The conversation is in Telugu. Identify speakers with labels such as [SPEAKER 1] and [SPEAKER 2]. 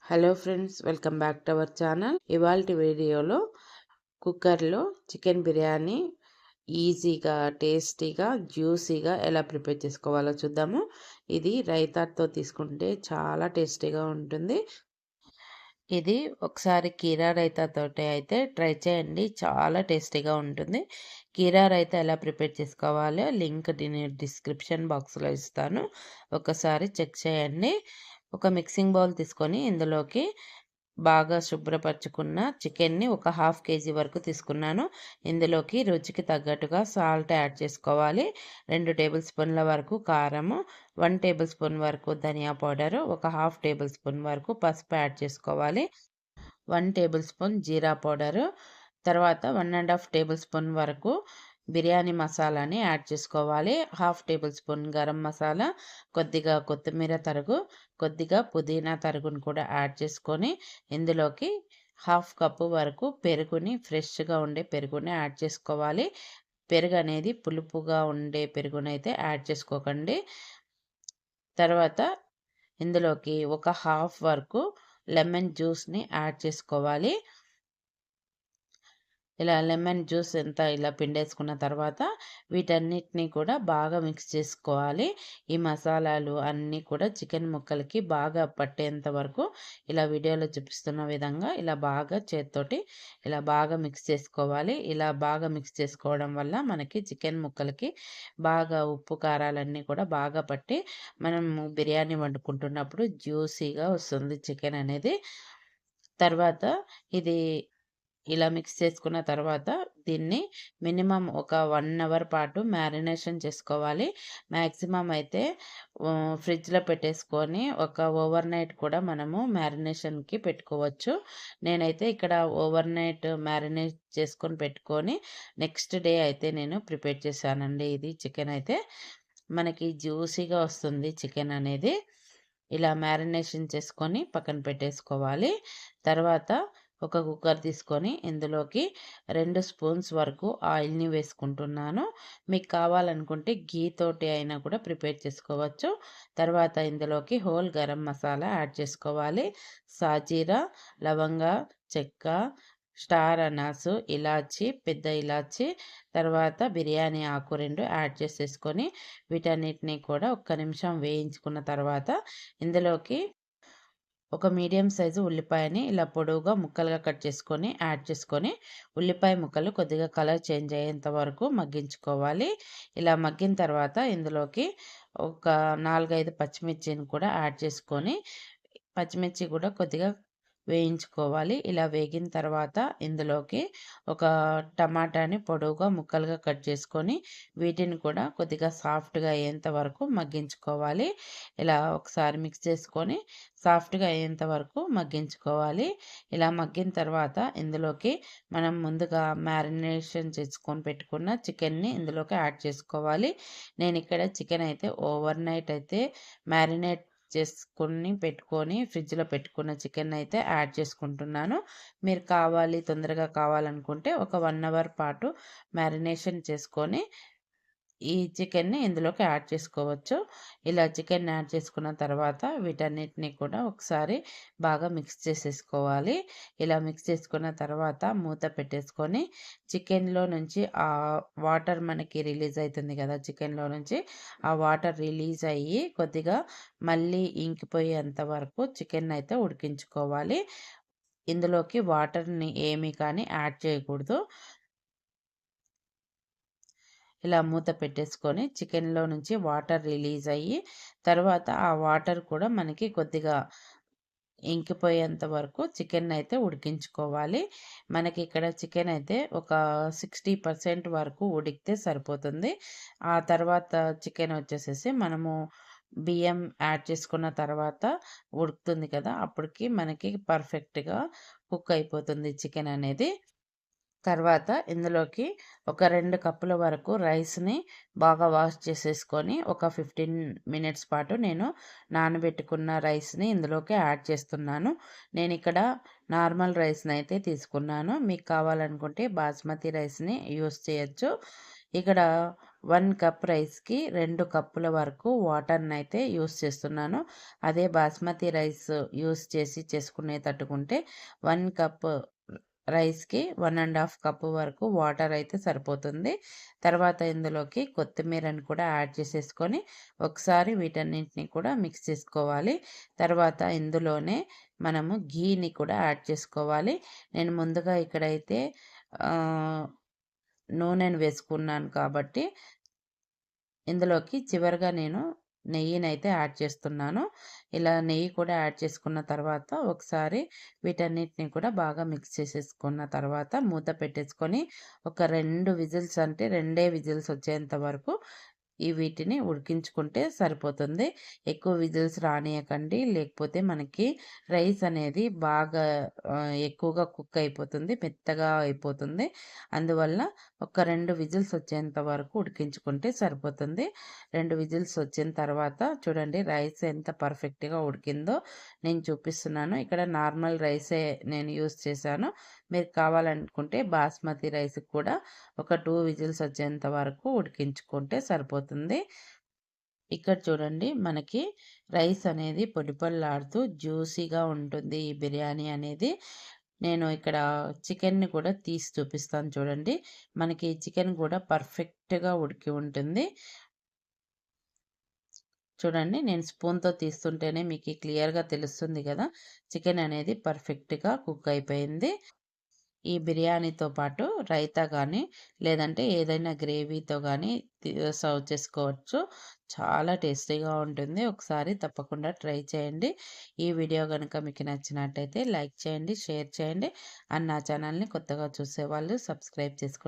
[SPEAKER 1] Hello friends, welcome back to our channel. ఇవాల్టి వీడియోలో కుక్కర్లో చికెన్ బిర్యానీ ఈజీగా, టేస్టీగా, జ్యూసీగా ఎలా ప్రిపేర్ చేసుకోవాలో చూద్దాము. ఇది రైతాతో తీసుకుంటే చాలా టేస్టీగా ఉంటుంది. ఇది ఒకసారి కీరా రైతాతోటి అయితే ట్రై చేయండి, చాలా టేస్టీగా ఉంటుంది. కీరా రైతా ఎలా ప్రిపేర్ చేసుకోవాలో లింక్ నేను డిస్క్రిప్షన్ బాక్స్లో ఇస్తాను, ఒకసారి చెక్ చేయండి. ఒక మిక్సింగ్ బౌల్ తీసుకొని ఇందులోకి బాగా శుభ్రపరచుకున్న చికెన్ని ఒక హాఫ్ కేజీ వరకు తీసుకున్నాను. ఇందులోకి రుచికి తగ్గట్టుగా సాల్ట్ యాడ్ చేసుకోవాలి. 2 టేబుల్ స్పూన్ల వరకు కారము, 1 టేబుల్ స్పూన్ వరకు ధనియా పౌడరు, ఒక హాఫ్ టేబుల్ స్పూన్ వరకు పసుపు యాడ్ చేసుకోవాలి. 1 టేబుల్ స్పూన్ జీరా పౌడరు, తర్వాత 1½ టేబుల్ స్పూన్ వరకు బిర్యానీ మసాలాని యాడ్ చేసుకోవాలి. Half table spoon garam masala, కొద్దిగా కొత్తిమీర తరుగు, కొద్దిగా పుదీనా తరుగును కూడా యాడ్ చేసుకొని ఇందులోకి హాఫ్ కప్పు వరకు పెరుగుని, ఫ్రెష్గా ఉండే పెరుగుని యాడ్ చేసుకోవాలి. పెరుగు అనేది పులుపుగా ఉండే పెరుగునైతే యాడ్ చేసుకోకండి. తర్వాత ఇందులోకి ఒక హాఫ్ వరకు లెమన్ జ్యూస్ని యాడ్ చేసుకోవాలి. ఇలా లెమన్ జ్యూస్ ఇలా పిండేసుకున్న తర్వాత వీటన్నిటిని కూడా బాగా మిక్స్ చేసుకోవాలి. ఈ మసాలాలు అన్నీ కూడా చికెన్ ముక్కలకి బాగా పట్టేంత వరకు ఇలా వీడియోలో చూపిస్తున్న విధంగా ఇలా బాగా చేత్తోటి ఇలా బాగా మిక్స్ చేసుకోవాలి. ఇలా బాగా మిక్స్ చేసుకోవడం వల్ల మనకి చికెన్ ముక్కలకి బాగా ఉప్పు కారాలన్నీ కూడా బాగా పట్టి మనము బిర్యానీ వండుకుంటున్నప్పుడు జ్యూసీగా వస్తుంది చికెన్ అనేది. తర్వాత ఇది ఇలా మిక్స్ చేసుకున్న తర్వాత దీన్ని మినిమం ఒక 1 అవర్ పాటు మ్యారినేషన్ చేసుకోవాలి. మ్యాక్సిమం అయితే ఫ్రిడ్జ్లో పెట్టేసుకొని ఒక ఓవర్ నైట్ కూడా మనము మ్యారినేషన్కి పెట్టుకోవచ్చు. నేనైతే ఇక్కడ ఓవర్ నైట్ మ్యారినేట్ చేసుకొని పెట్టుకొని నెక్స్ట్ డే అయితే నేను ప్రిపేర్ చేశానండి. ఇది చికెన్ అయితే మనకి జ్యూసీగా వస్తుంది చికెన్ అనేది. ఇలా మ్యారినేషన్ చేసుకొని పక్కన పెట్టేసుకోవాలి. తర్వాత ఒక కుక్కర్ తీసుకొని ఇందులోకి 2 స్పూన్స్ వరకు ఆయిల్ని వేసుకుంటున్నాను. మీకు కావాలనుకుంటే ఘీ తోటి అయినా కూడా ప్రిపేర్ చేసుకోవచ్చు. తర్వాత ఇందులోకి హోల్ గరం మసాలా యాడ్ చేసుకోవాలి. సాజీరా, లవంగ, చెక్క, స్టార్ అనాసు, ఇలాచి, పెద్ద ఇలాచి, తర్వాత బిర్యానీ ఆకు 2 యాడ్ చేసేసుకొని వీటన్నిటిని కూడా ఒక్క నిమిషం వేయించుకున్న తర్వాత ఇందులోకి ఒక మీడియం సైజు ఉల్లిపాయని ఇలా పొడవుగా ముక్కలుగా కట్ చేసుకొని యాడ్ చేసుకొని ఉల్లిపాయ ముక్కలు కొద్దిగా కలర్ చేంజ్ అయ్యేంత వరకు మగ్గించుకోవాలి. ఇలా మగ్గిన తర్వాత ఇందులోకి ఒక 4-5 పచ్చిమిర్చిని కూడా యాడ్ చేసుకొని పచ్చిమిర్చి కూడా కొద్దిగా వేయించుకోవాలి. ఇలా వేగిన తర్వాత ఇందులోకి ఒక టమాటాని పొడవుగా ముక్కలుగా కట్ చేసుకొని వీటిని కూడా కొద్దిగా సాఫ్ట్గా అయ్యేంత వరకు మగ్గించుకోవాలి. ఇలా ఒకసారి మిక్స్ చేసుకొని సాఫ్ట్గా అయ్యేంత వరకు మగ్గించుకోవాలి. ఇలా మగ్గిన తర్వాత ఇందులోకి మనం ముందుగా మ్యారినేషన్ చేసుకొని పెట్టుకున్న చికెన్ని ఇందులోకి యాడ్ చేసుకోవాలి. నేను ఇక్కడ చికెన్ అయితే ఓవర్ నైట్ అయితే మ్యారినేట్ చేసుకొని పెట్టుకొని ఫ్రిడ్జ్లో పెట్టుకున్న చికెన్ అయితే యాడ్ చేసుకుంటున్నాను. మీరు తొందరగా కావాలనుకుంటే ఒక 1 అవర్ పాటు మ్యారినేషన్ చేసుకొని ఈ చికెన్ని ఇందులోకి యాడ్ చేసుకోవచ్చు. ఇలా చికెన్ యాడ్ చేసుకున్న తర్వాత వీటన్నిటిని కూడా ఒకసారి బాగా మిక్స్ చేసేసుకోవాలి. ఇలా మిక్స్ చేసుకున్న తర్వాత మూత పెట్టేసుకొని చికెన్లో నుంచి ఆ వాటర్ మనకి రిలీజ్ అవుతుంది కదా, చికెన్లో నుంచి ఆ వాటర్ రిలీజ్ అయ్యి కొద్దిగా మళ్ళీ ఇంకిపోయేంత వరకు చికెన్ అయితే ఉడికించుకోవాలి. ఇందులోకి వాటర్ని ఏమీ కానీ యాడ్ చేయకూడదు. ఇలా మూత పెట్టేసుకొని చికెన్లో నుంచి వాటర్ రిలీజ్ అయ్యి తర్వాత ఆ వాటర్ కూడా మనకి కొద్దిగా ఇంకిపోయేంత వరకు చికెన్ అయితే ఉడికించుకోవాలి. మనకి ఇక్కడ చికెన్ అయితే ఒక 60% వరకు ఉడికితే సరిపోతుంది. ఆ తర్వాత చికెన్ వచ్చేసేసి మనము బియ్యం యాడ్ చేసుకున్న తర్వాత ఉడుకుతుంది కదా, అప్పటికి మనకి పర్ఫెక్ట్గా కుక్ అయిపోతుంది చికెన్ అనేది. తర్వాత ఇందులోకి ఒక 2 కప్పుల వరకు రైస్ని బాగా వాష్ చేసేసుకొని ఒక 15 మినిట్స్ పాటు నేను నానబెట్టుకున్న రైస్ని ఇందులోకి యాడ్ చేస్తున్నాను. నేను ఇక్కడ నార్మల్ రైస్ని అయితే తీసుకున్నాను. మీకు కావాలనుకుంటే బాస్మతి రైస్ని యూస్ చేయొచ్చు. ఇక్కడ 1 కప్ రైస్‌కి 2 కప్పుల వరకు వాటర్‌నైతే యూజ్ చేస్తున్నాను. అదే బాస్మతి రైస్ యూజ్ చేసి చేసుకునేటట్టుకుంటే 1 కప్ రైస్‌కి 1 ½ కప్పు వరకు వాటర్ అయితే సరిపోతుంది. తర్వాత ఇందులోకి కొత్తిమీరని కూడా యాడ్ చేసేసుకొని ఒకసారి వీటన్నింటిని కూడా మిక్స్ చేసుకోవాలి. తర్వాత ఇందులోనే మనము ఘీని కూడా యాడ్ చేసుకోవాలి. నేను ముందుగా ఇక్కడైతే ఆహ్, నూనెను వేసుకున్నాను కాబట్టి ఇందులోకి చివరగా నేను నెయ్యినైతే యాడ్ చేస్తున్నాను. ఇలా నెయ్యి కూడా యాడ్ చేసుకున్న తర్వాత ఒకసారి వీటన్నిటిని కూడా బాగా మిక్స్ చేసేసుకున్న తర్వాత మూత పెట్టేసుకొని ఒక 2 విజిల్స్ అంటే 2 విజిల్స్ వచ్చేంత వరకు వీటిని ఉడికించుకుంటే సరిపోతుంది. ఎక్కువ విజిల్స్ రానీయకండి. లేకపోతే మనకి రైస్ అనేది బాగా ఎక్కువగా కుక్ అయిపోతుంది. మెత్తగా అయిపోతుంది. అందువల్ల ఒక 2 విజిల్స్ వచ్చేంత వరకు ఉడికించుకుంటే సరిపోతుంది. 2 విజిల్స్ వచ్చిన తర్వాత చూడండి రైస్ ఎంత పర్ఫెక్ట్‌గా ఉడికిందో నేను చూపిస్తున్నాను. ఇక్కడ నార్మల్ రైసే నేను యూజ్ చేశాను. మీరు కావాలనుకుంటే బాస్మతి రైస్‌కి కూడా ఒక 2 విజిల్స్ వచ్చేంత వరకు ఉడికించుకుంటే సరిపోతుంది. ఇక్కడ చూడండి మనకి రైస్ అనేది పొడిపొడిలాడుతూ జ్యూసీగా ఉంటుంది ఈ బిర్యానీ అనేది. నేను ఇక్కడ చికెన్‌ని కూడా తీసి చూపిస్తాను చూడండి. మనకి చికెన్ కూడా పర్ఫెక్ట్‌గా ఉడికి ఉంటుంది. చూడండి నేను స్పూన్‌తో తీస్తుంటేనే మీకు క్లియర్‌గా తెలుస్తుంది కదా! చికెన్ అనేది పర్ఫెక్ట్‌గా కుక్ అయిపోయింది. ఈ బిర్యానీతో పాటు రైతా గానీ, లేదంటే ఏదైనా గ్రేవీతో గానీ సర్వ్ చేసుకోవచ్చు. చాలా టేస్టీగా ఉంటుంది. ఒకసారి తప్పకుండా ట్రై చేయండి. ఈ వీడియో గనుక మీకు నచ్చినట్టయితే లైక్ చేయండి, షేర్ చేయండి. అండ్ నా ఛానల్‌ని కొత్తగా చూసేవాళ్ళు సబ్స్క్రైబ్ చేసుకోండి.